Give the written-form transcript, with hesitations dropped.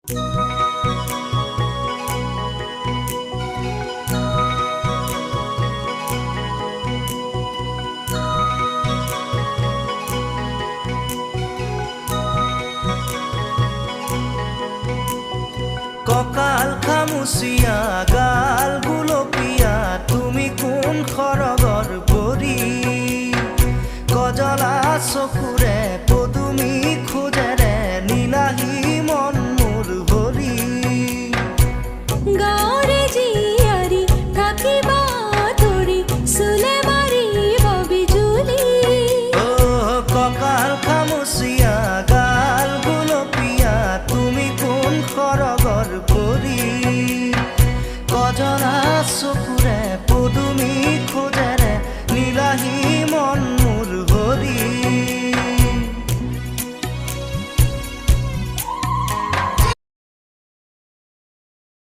ককাল খামুচিয়া গাল গুলপীয়া তুমি কোন খৰগৰ পৰি কজলা চকুৰে পদুমী খোজেৰে নীলাহী মন মোৰ ভৰি গাঁৱৰে জীয়াৰী থাকিবা ধৰি চুলে মাৰিব বিজুলি ককাল খামুচিয়া গাল গুলপীয়া তুমি কোন খৰগৰ পৰি কজলা চকুৰে